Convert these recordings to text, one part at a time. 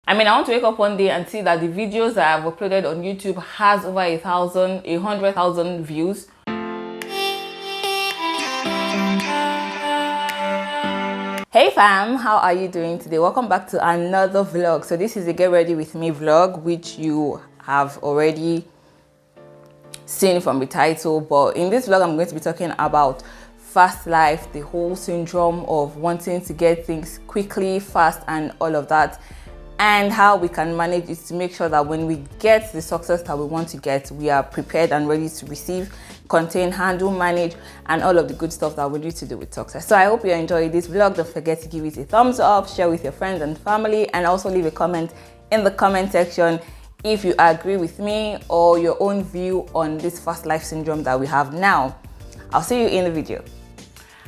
I mean, I want to wake up one day and see that the videos that I've uploaded on YouTube has over 100,000 views. Hey fam, how are you doing today? Welcome back to another vlog. So this is a get ready with me vlog, which you have already seen from the title, but in this vlog I'm going to be talking about fast life, the whole syndrome of wanting to get things quickly, fast, and all of that, and how we can manage it to make sure that when we get the success that we want to get, we are prepared and ready to receive, contain, handle, manage, and all of the good stuff that we need to do with success. So I hope you enjoyed this vlog. Don't forget to give it a thumbs up, share with your friends and family, and also leave a comment in the comment section if you agree with me or your own view on this fast life syndrome that we have now. I'll see you in the video.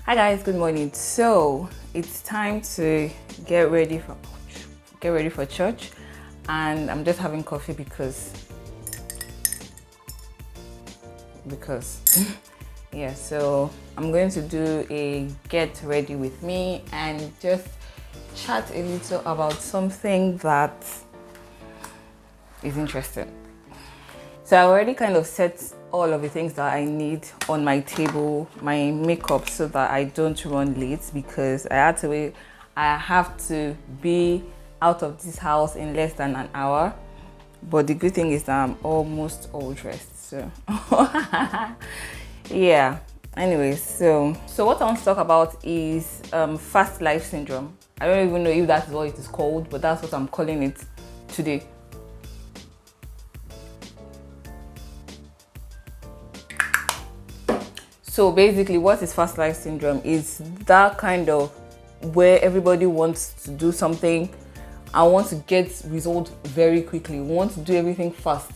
Hi guys, good morning. So it's time to get ready for church, and I'm just having coffee because yeah, so I'm going to do a get ready with me and just chat a little about something that is interesting. So I already kind of set all of the things that I need on my table, my makeup, so that I don't run late, because I have to be out of this house in less than an hour. But the good thing is that I'm almost all dressed, so yeah. Anyways, so what I want to talk about is fast life syndrome. I don't even know if that's what it is called, but that's what I'm calling it today. So basically, what is fast life syndrome is that kind of where everybody wants to do something and want to get results very quickly. We want to do everything fast.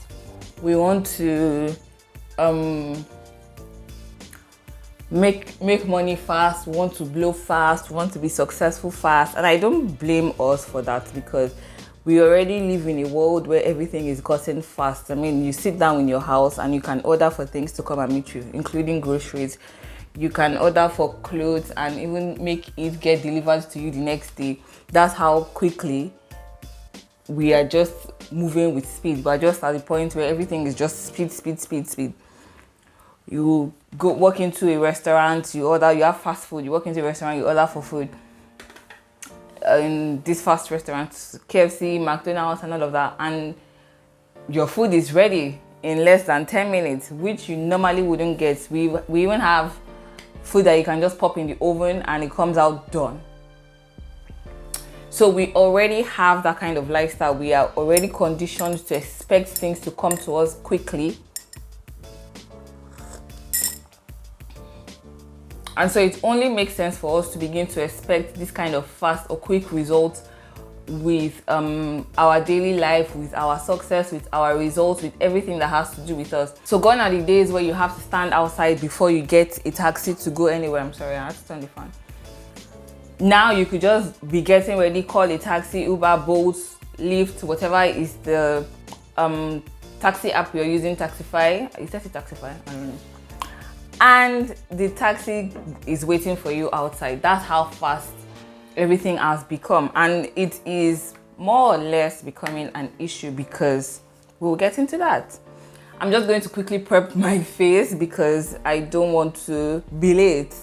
We want to make money fast. We want to blow fast. We want to be successful fast. And I don't blame us for that, because we already live in a world where everything is gotten fast. I mean, you sit down in your house and you can order for things to come and meet you, including groceries. You can order for clothes and even make it get delivered to you the next day. That's how quickly we are just moving with speed. We're just at the point where everything is just speed. You walk into a restaurant, you have fast food. You walk into a restaurant, you order for food. In these fast restaurants, KFC, McDonald's, and all of that, and your food is ready in less than 10 minutes, which you normally wouldn't get. We even have food that you can just pop in the oven and it comes out done. So we already have that kind of lifestyle. We are already conditioned to expect things to come to us quickly. And so it only makes sense for us to begin to expect this kind of fast or quick results with our daily life, with our success, with our results, with everything that has to do with us. So gone are the days where you have to stand outside before you get a taxi to go anywhere. I'm sorry, I have to turn the fan. Now you could just be getting ready, call a taxi, Uber, Bolt, Lyft, whatever is the taxi app you're using, Taxify. Is that a Taxify? I don't know. And the taxi is waiting for you outside. That's how fast everything has become, and it is more or less becoming an issue, because we'll get into that. I'm just going to quickly prep my face because I don't want to be late.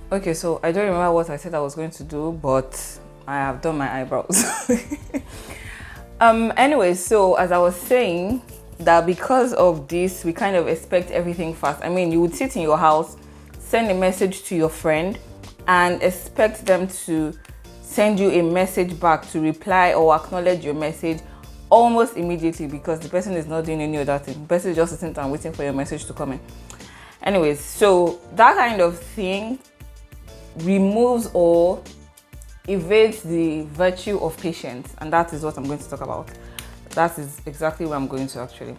Okay, so I don't remember what I said I was going to do, but I have done my eyebrows. Anyway, so as I was saying, that because of this, we kind of expect everything fast. I mean, you would sit in your house, send a message to your friend, and expect them to send you a message back to reply or acknowledge your message almost immediately, because the person is not doing any other thing. The person is just sitting down waiting for your message to come in. Anyways, so that kind of thing removes or evades the virtue of patience, and that is what I'm going to talk about. That is exactly what I'm going to actually.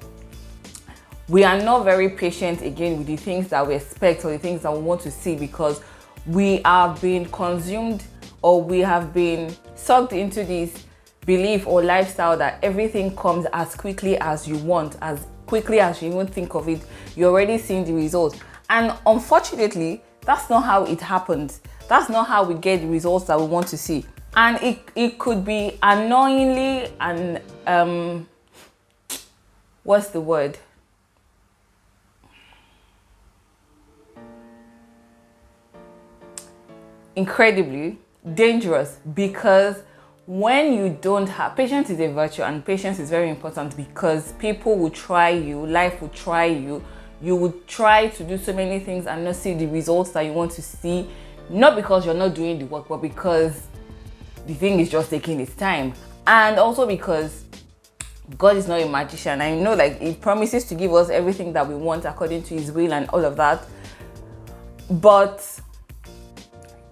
We are not very patient again with the things that we expect or the things that we want to see, because we are being consumed, or we have been sucked into this belief or lifestyle that everything comes as quickly as you want, as quickly as you even think of it. You're already seeing the results. And unfortunately, that's not how it happens. That's not how we get the results that we want to see. And it could be annoyingly and what's the word? Incredibly dangerous, because when you don't have patience, is a virtue, and patience is very important, because people will try you, life will try you. You would try to do so many things and not see the results that you want to see, not because you're not doing the work, but because the thing is just taking its time. And also because God is not a magician. I know, like, He promises to give us everything that we want according to His will and all of that, but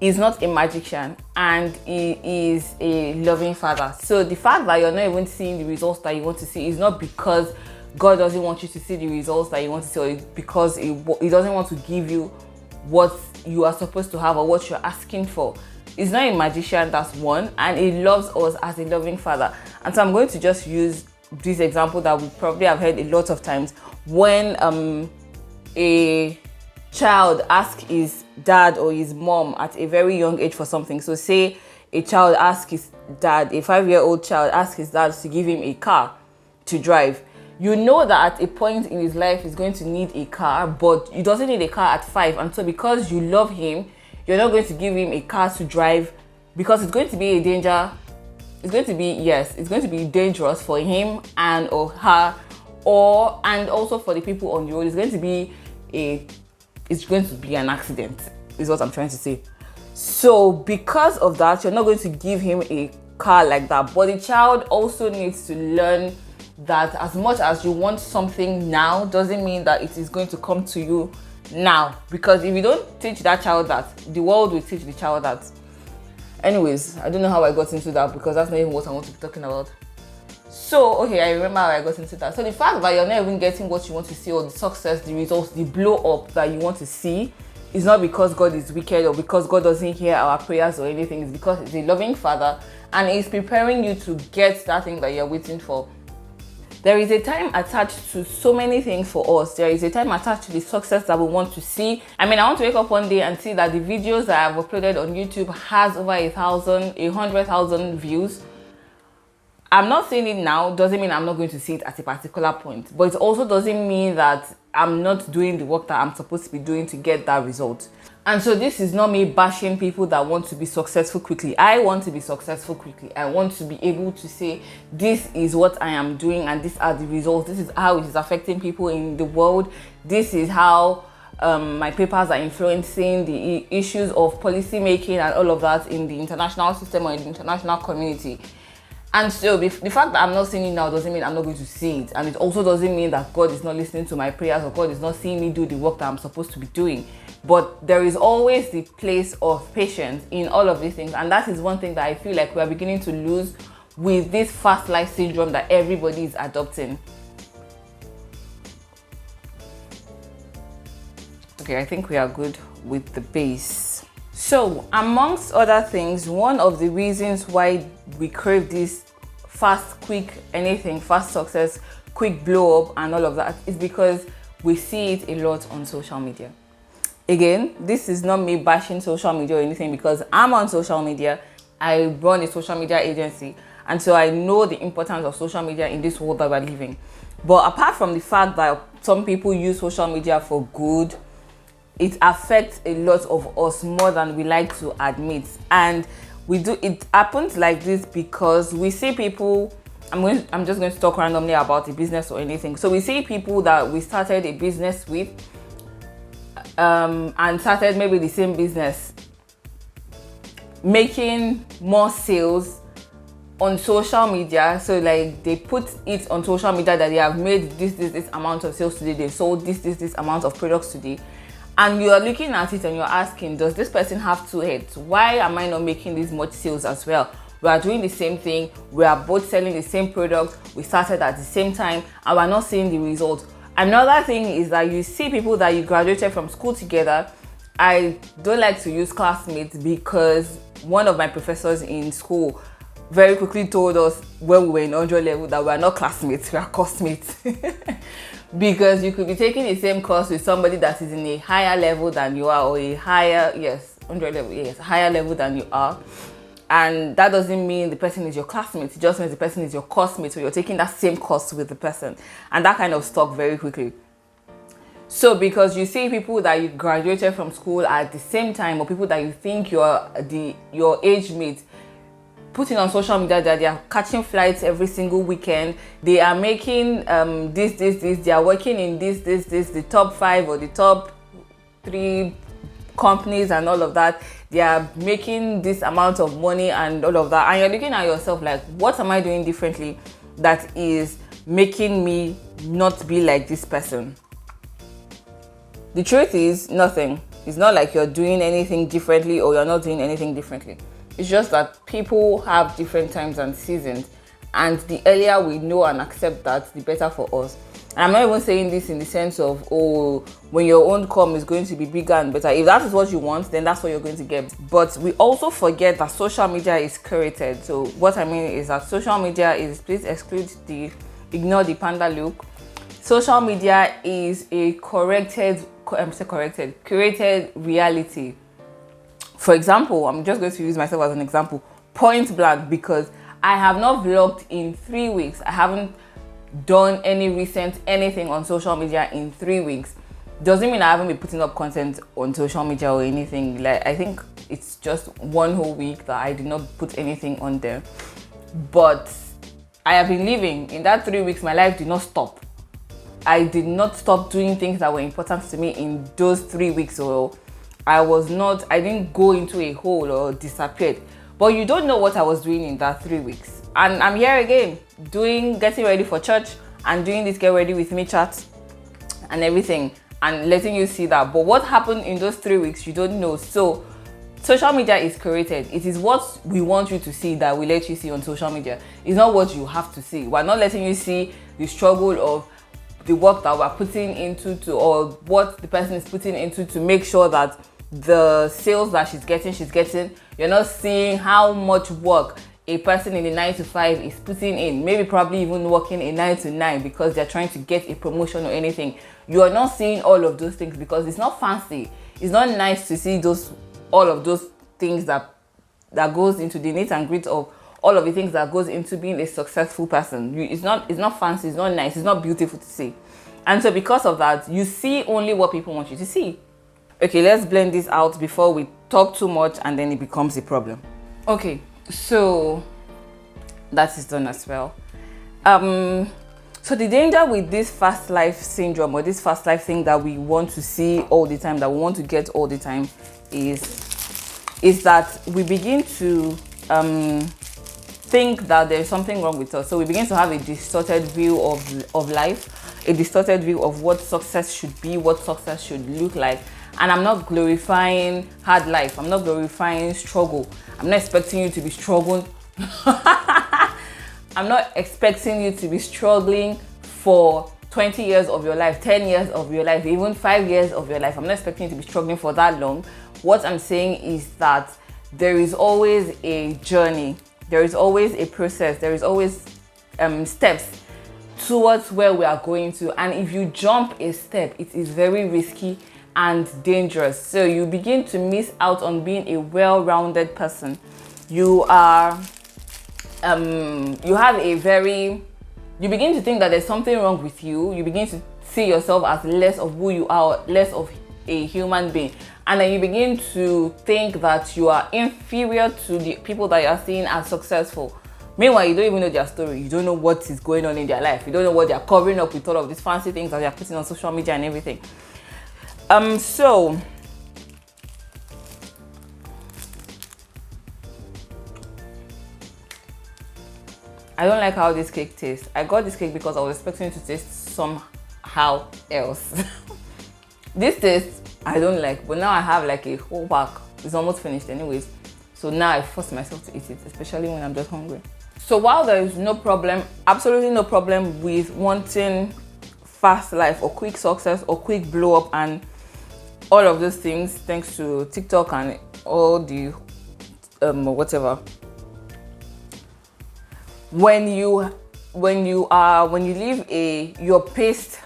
He's not a magician, and He is a loving Father. So the fact that you're not even seeing the results that you want to see is not because God doesn't want you to see the results that you want to see, or because He doesn't want to give you what you are supposed to have or what you're asking for. He's not a magician, that's one, and He loves us as a loving Father. And so I'm going to just use this example that we probably have heard a lot of times. When a child asks his dad or his mom at a very young age for something. So say a child asks his dad, a 5-year-old child asks his dad to give him a car to drive. You know that at a point in his life he's going to need a car, but he doesn't need a car at 5. And so because you love him, you're not going to give him a car to drive, because it's going to be a danger. It's going to be dangerous for him and or her, and also for the people on the road. It's going to be an accident, is what I'm trying to say. So because of that, you're not going to give him a car like that. But the child also needs to learn that as much as you want something now, doesn't mean that it is going to come to you now. Because if you don't teach that child that, the world will teach the child that. Anyways, I don't know how I got into that, because that's not even what I want to be talking about. So, okay, I remember how I got into that. So the fact that you're not even getting what you want to see, or the success, the results, the blow up that you want to see, is not because God is wicked or because God doesn't hear our prayers or anything. It's because He's a loving Father, and He's preparing you to get that thing that you're waiting for. There is a time attached to so many things for us. There is a time attached to the success that we want to see. I mean, I want to wake up one day and see that the videos that I've uploaded on YouTube has over 100,000 views. I'm not seeing it now, doesn't mean I'm not going to see it at a particular point. But it also doesn't mean that I'm not doing the work that I'm supposed to be doing to get that result. And so this is not me bashing people that want to be successful quickly. I want to be successful quickly. I want to be able to say, this is what I am doing and these are the results. This is how it is affecting people in the world. This is how my papers are influencing the issues of policy making and all of that in the international system or in the international community. And so the fact that I'm not seeing it now doesn't mean I'm not going to see it. And it also doesn't mean that God is not listening to my prayers or God is not seeing me do the work that I'm supposed to be doing. But there is always the place of patience in all of these things. And that is one thing that I feel like we are beginning to lose with this fast life syndrome that everybody is adopting. Okay, I think we are good with the base. So, amongst other things, one of the reasons why we crave this fast, quick, anything, fast success, quick blow up and all of that is because we see it a lot on social media. Again, this is not me bashing social media or anything, because I'm on social media. I run a social media agency, and so I know the importance of social media in this world that we're living. But apart from the fact that some people use social media for good, it affects a lot of us more than we like to admit. And it happens like this because we see people, I'm just going to talk randomly about a business or anything. So we see people that we started a business with and started maybe the same business, making more sales on social media. So like they put it on social media that they have made this amount of sales today, they sold this amount of products today. And you are looking at it and you're asking, does this person have two heads? Why am I not making this much sales as well? We are doing the same thing. We are both selling the same product. We started at the same time and we're not seeing the results. Another thing is that you see people that you graduated from school together. I don't like to use classmates because one of my professors in school very quickly told us when we were in 100 level that we are not classmates, we are coursemates. Because you could be taking the same course with somebody that is in a higher level than you are, or a higher, 100 level, higher level than you are. And that doesn't mean the person is your classmate. It just means the person is your coursemate, so you're taking that same course with the person. And that kind of stuck very quickly. So because you see people that you graduated from school at the same time, or people that you think your age mate, putting on social media that they are catching flights every single weekend, they are making this, they are working in this, the top 5 or the top 3 companies and all of that, they are making this amount of money and all of that, and you're looking at yourself like, what am I doing differently that is making me not be like this person? The truth is nothing. It's not like you're doing anything differently or you're not doing anything differently. It's just that people have different times and seasons, and the earlier we know and accept that, the better for us. And I'm not even saying this in the sense of, oh, when your own come is going to be bigger and better. If that is what you want, then that's what you're going to get. But we also forget that social media is curated. So what I mean is that social media is, please ignore the panda look. Social media is a curated reality. For example, I'm just going to use myself as an example, point blank, because I have not vlogged in 3 weeks. I haven't done any recent anything on social media in 3 weeks. Doesn't mean I haven't been putting up content on social media or anything. Like, I think it's just 1 whole week that I did not put anything on there. But I have been living. In that 3 weeks, my life did not stop. I did not stop doing things that were important to me in those 3 weeks. So I didn't go into a hole or disappeared. But you don't know what I was doing in that 3 weeks. And I'm here again, getting ready for church and doing this get ready with me chat and everything, and letting you see that. But what happened in those 3 weeks, you don't know. So social media is curated. It is what we want you to see that we let you see on social media. It's not what you have to see. We're not letting you see the struggle of the work that we're putting into or what the person is putting into to make sure that the sales that she's getting. You're not seeing how much work a person in a 9 to 5 is putting in, maybe probably even working a 9 to 9 because they're trying to get a promotion or anything. You are not seeing all of those things because it's not fancy. It's not nice to see all of those things that goes into the nit and grit of all of the things that goes into being a successful person. It's not fancy, it's not nice, it's not beautiful to see. And so because of that, you see only what people want you to see. Okay, let's blend this out before we talk too much and then it becomes a problem. Okay, so that is done as well. So the danger with this fast life syndrome or this fast life thing that we want to see all the time, that we want to get all the time, is that we begin to think that there's something wrong with us. So we begin to have a distorted view of life, a distorted view of what success should be, what success should look like. And I'm not glorifying hard life. I'm not glorifying struggle. I'm not expecting you to be struggling. I'm not expecting you to be struggling for 20 years of your life, 10 years of your life, even 5 years of your life. I'm not expecting you to be struggling for that long. What I'm saying is that there is always a journey. There is always a process. There is always steps towards where we are going to. And if you jump a step, it is very risky and dangerous. So you begin to miss out on being a well-rounded person. You begin to think that there's something wrong with you. You begin to see yourself as less of who you are, less of a human being. And then you begin to think that you are inferior to the people that you are seeing as successful. Meanwhile, you don't even know their story. You don't know what is going on in their life. You don't know what they are covering up with all of these fancy things that they are putting on social media and everything. So I don't like how this cake tastes. I got this cake because I was expecting it to taste somehow else. This taste I don't like, but now I have like a whole pack. It's almost finished anyways. So now I force myself to eat it, especially when I'm just hungry. So while there is no problem, absolutely no problem with wanting fast life or quick success or quick blow up and all of those things, thanks to TikTok and all the whatever. When you live your paced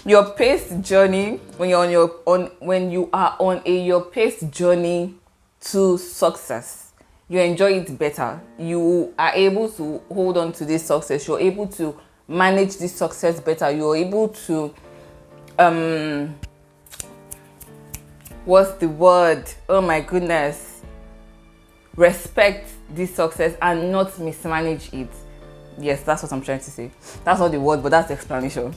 your paced journey, when you are on your paced journey to success. You enjoy it better. You are able to hold on to this success. You're able to manage this success better. You're able to what's the word? Oh my goodness. Respect this success and not mismanage it. Yes, that's what I'm trying to say. That's not the word, but that's the explanation.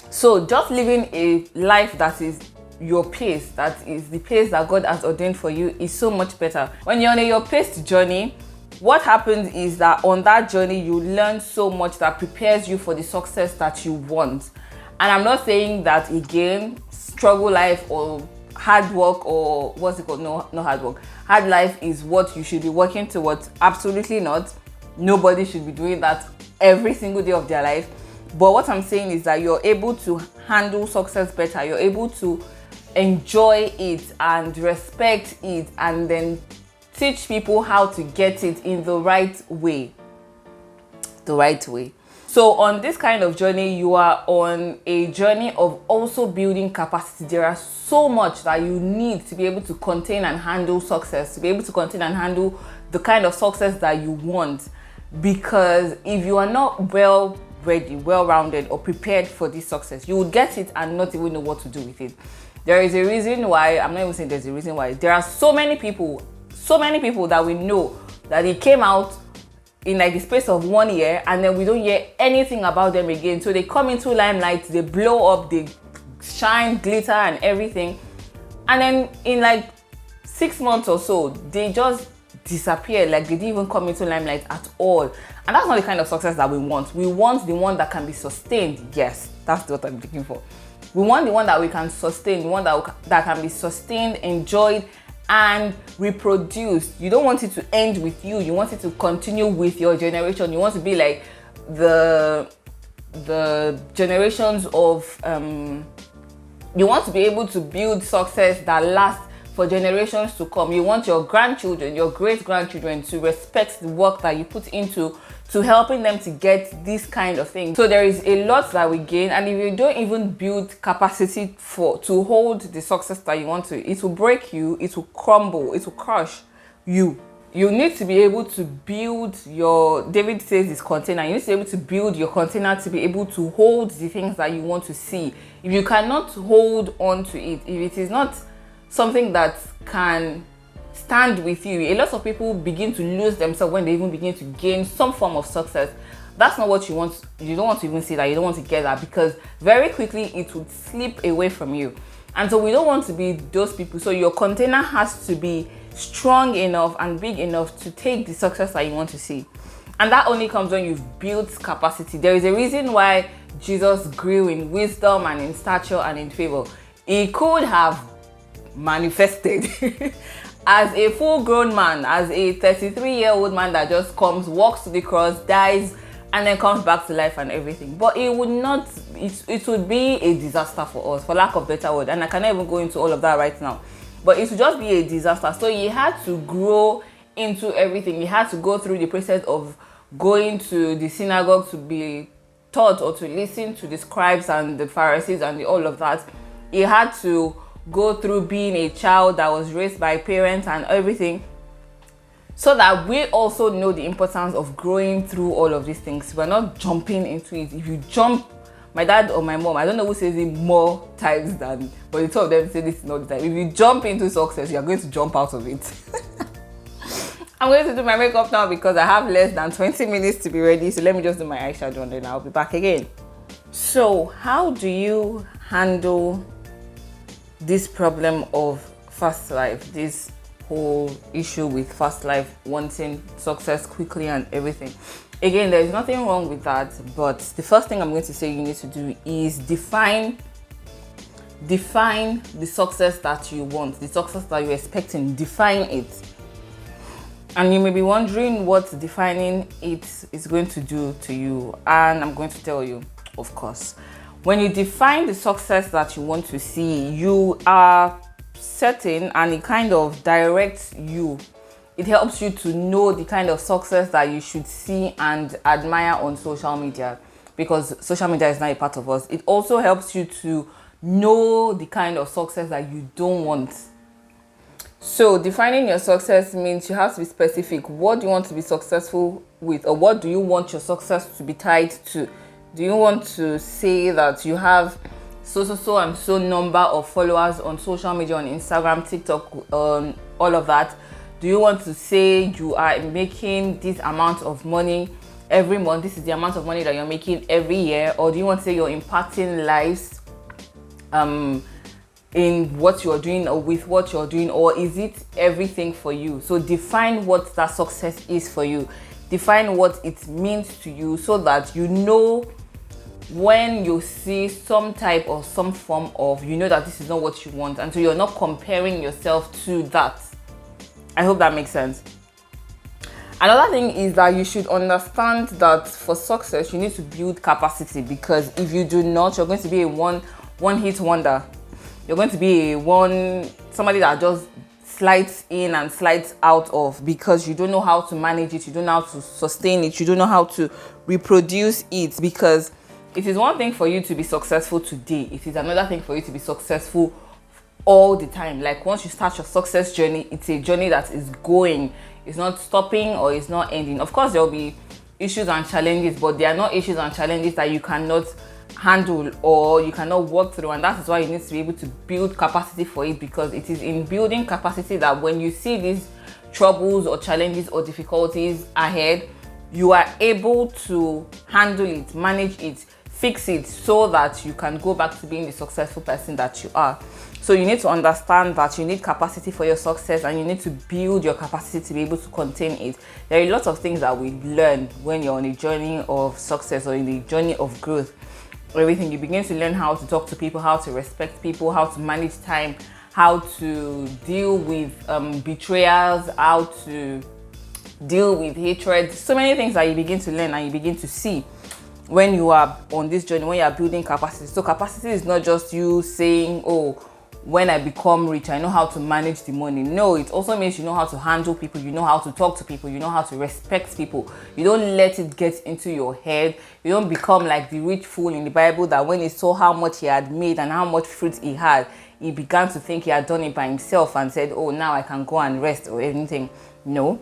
So just living a life that is your pace, that is the pace that God has ordained for you, is so much better. When you're on your paced journey, what happens is that on that journey you learn so much that prepares you for the success that you want. And I'm not saying that again, struggle life or hard work or what's it called? No, not hard work. Hard life is what you should be working towards. Absolutely not. Nobody should be doing that every single day of their life. But what I'm saying is that you're able to handle success better. You're able to enjoy it and respect it, and then teach people how to get it in the right way. The right way. So on this kind of journey, you are on a journey of also building capacity. There are so much that you need to be able to contain and handle success, to be able to contain and handle the kind of success that you want. Because if you are not well ready, well-rounded, or prepared for this success, you would get it and not even know what to do with it. There is a reason why, I'm not even saying there's a reason why, there are so many people that we know that they came out in like the space of 1 year and then we don't hear anything about them again. So they come into limelight, they blow up, they shine, glitter and everything, and then in like 6 months or so they just disappear, like they didn't even come into limelight at all. And that's not the kind of success that we want. We want the one that can be sustained. Yes, that's what I'm looking for. We want the one that we can sustain, the one that can be sustained, enjoyed, and reproduced. You don't want it to end with you. You want it to continue with your generation. You want to be like the generations of you want to be able to build success that lasts for generations to come. You want your grandchildren, your great-grandchildren to respect the work that you put into to helping them to get this kind of thing. So there is a lot that we gain, and if you don't even build capacity to hold the success that you want to, it will break you, it will crumble, it will crush you. You need to be able to build your, David says, his container. You need to be able to build your container to be able to hold the things that you want to see. If you cannot hold on to it, if it is not something that can stand with you, a lot of people begin to lose themselves when they even begin to gain some form of success. That's not what you want. You don't want to even see that. You don't want to get that, because very quickly it would slip away from you. And so we don't want to be those people. So your container has to be strong enough and big enough to take the success that you want to see. And that only comes when you've built capacity. There is a reason why Jesus grew in wisdom and in stature and in favor. He could have manifested as a full-grown man, as a 33-year-old man that just comes, walks to the cross, dies, and then comes back to life and everything. But it would not, it would be a disaster for us, for lack of better word. And I cannot even go into all of that right now. But it would just be a disaster. So he had to grow into everything. He had to go through the process of going to the synagogue to be taught or to listen to the scribes and the Pharisees and all of that. He had to go through being a child that was raised by parents and everything, so that we also know the importance of growing through all of these things. We're not jumping into it. If you jump, my dad or my mom, I don't know who says it more times than, but the two of them say this all the time. If you jump into success, you're going to jump out of it. I'm going to do my makeup now because I have less than 20 minutes to be ready. So let me just do my eyeshadow and then I'll be back again. So how do you handle this problem of fast life, this whole issue with fast life, wanting success quickly and everything? Again, there is nothing wrong with that, but the first thing I'm going to say you need to do is define the success that you want, the success that you're expecting. Define it. And you may be wondering what defining it is going to do to you, and I'm going to tell you, of course. When you define the success that you want to see, you are certain, and it kind of directs you. It helps you to know the kind of success that you should see and admire on social media, because social media is not a part of us. It also helps you to know the kind of success that you don't want. So defining your success means you have to be specific. What do you want to be successful with, or what do you want your success to be tied to? Do you want to say that you have so and so number of followers on social media, on Instagram, TikTok, on all of that? Do you want to say you are making this amount of money every month? This is the amount of money that you're making every year. Or do you want to say you're impacting lives in what you're doing or with what you're doing? Or is it everything for you? So define what that success is for you. Define what it means to you, so that you know when you see some type or some form of, you know that this is not what you want, and so you're not comparing yourself to that. I hope that makes sense. Another thing is that you should understand that for success you need to build capacity, because if you do not, you're going to be a one hit wonder. You're going to be somebody that just slides in and slides out of, because you don't know how to manage it, you don't know how to sustain it, you don't know how to reproduce it. Because it is one thing for you to be successful today, it is another thing for you to be successful all the time. Like once you start your success journey, it's a journey that is going, it's not stopping or it's not ending. Of course there will be issues and challenges, but they are not issues and challenges that you cannot handle or you cannot work through, and that is why you need to be able to build capacity for it, because it is in building capacity that when you see these troubles or challenges or difficulties ahead, you are able to handle it, manage it, fix it, so that you can go back to being the successful person that you are. So you need to understand that you need capacity for your success, and you need to build your capacity to be able to contain it. There are a lot of things that we learn when you're on a journey of success or in the journey of growth. Everything, you begin to learn how to talk to people, how to respect people, how to manage time, how to deal with betrayals, how to deal with hatred. So many things that you begin to learn and you begin to see when you are on this journey, when you are building capacity. So capacity is not just you saying, oh, when I become rich, I know how to manage the money. No, it also means you know how to handle people, you know how to talk to people, you know how to respect people. You don't let it get into your head. You don't become like the rich fool in the Bible that when he saw how much he had made and how much fruit he had, he began to think he had done it by himself and said, oh, now I can go and rest or anything. No,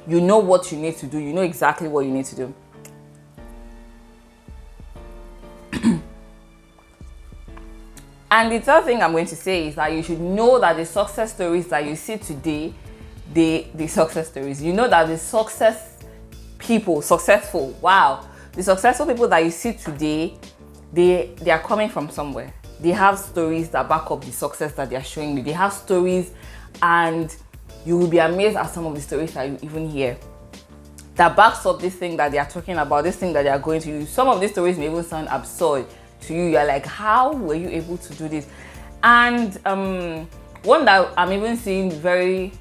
you know what you need to do. You know exactly what you need to do. And the third thing I'm going to say is that you should know that the success stories that you see today, the success stories, you know that the successful people that you see today, they are coming from somewhere. They have stories that back up the success that they are showing you. They have stories, and you will be amazed at some of the stories that you even hear that backs up this thing that they are talking about, this thing that they are going to use. Some of these stories may even sound absurd to you. You're like, how were you able to do this? And one that I'm even seeing very,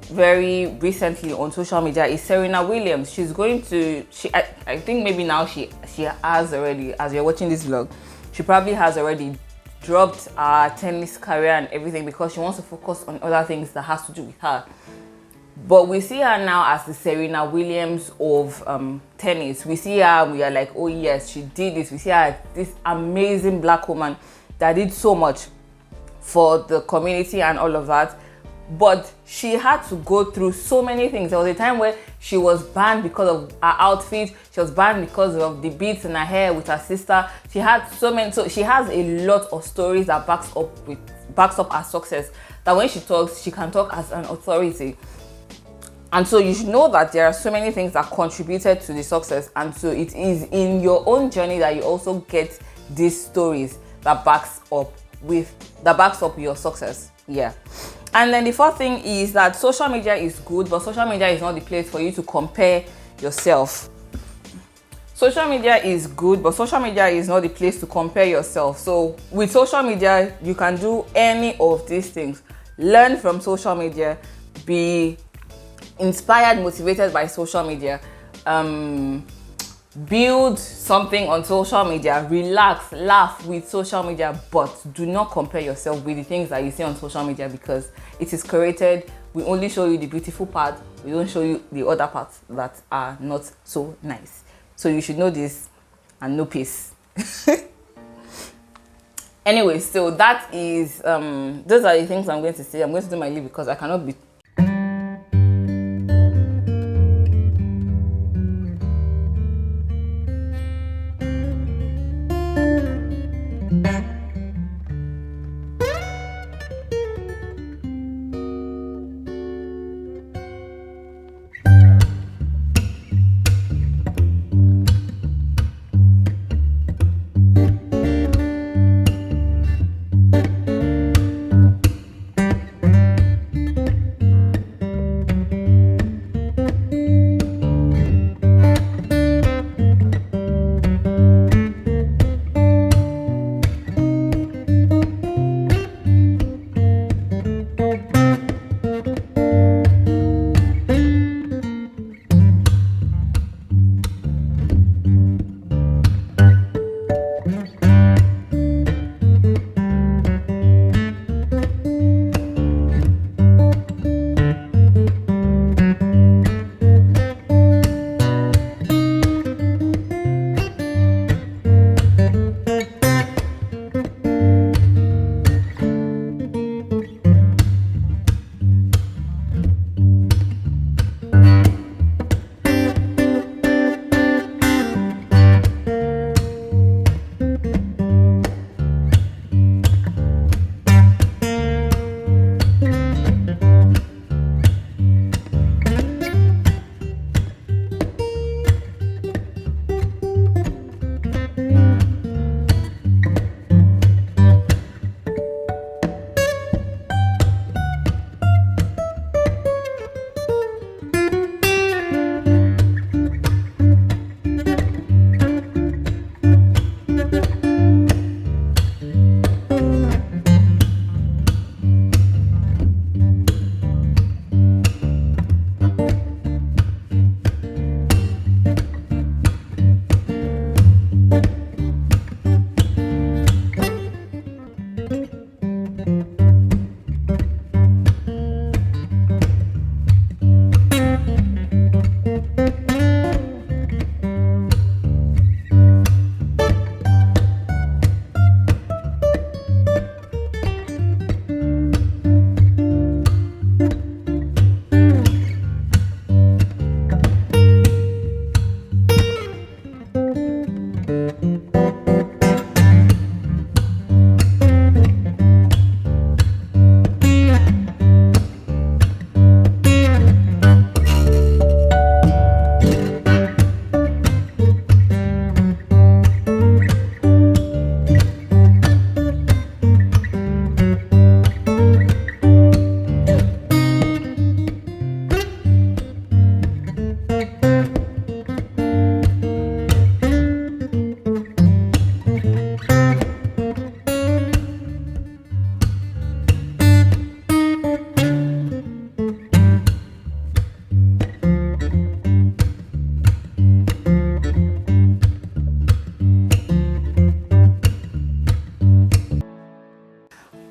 very recently on social media is Serena Williams. She's going to, I think maybe now she has already, as you're watching this vlog, she probably has already dropped her tennis career and everything, because she wants to focus on other things that has to do with her. But we see her now as the Serena Williams of tennis. We see her, we are like, oh yes, she did this. We see her as this amazing black woman that did so much for the community and all of that. But she had to go through so many things. There was a time where she was banned because of her outfit. She was banned because of the beads in her hair with her sister. She had so many. So she has a lot of stories that backs up her success. That when she talks, she can talk as an authority. And so you should know that there are so many things that contributed to the success. And so it is in your own journey that you also get these stories that backs up your success. Yeah. And then the fourth thing is that social media is good, but social media is not the place for you to compare yourself. Social media is good, but social media is not the place to compare yourself. So with social media, you can do any of these things. Learn from social media, be inspired, motivated by social media, build something on social media, relax, laugh with social media, but do not compare yourself with the things that you see on social media, because it is curated. We only show you the beautiful part. We don't show you the other parts that are not so nice. So you should know this and know peace. Anyway, so that is those are the things I'm going to say. I'm going to do my lip because I cannot be.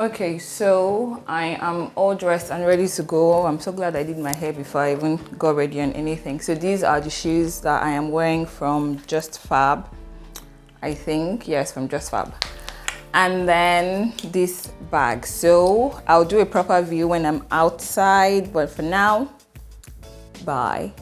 Okay, so I am all dressed and ready to go. I'm so glad I did my hair before I even got ready on anything. So these are the shoes that I am wearing from Just Fab. I think, yes, from Just Fab. And then this bag. So I'll do a proper view when I'm outside, but for now, bye.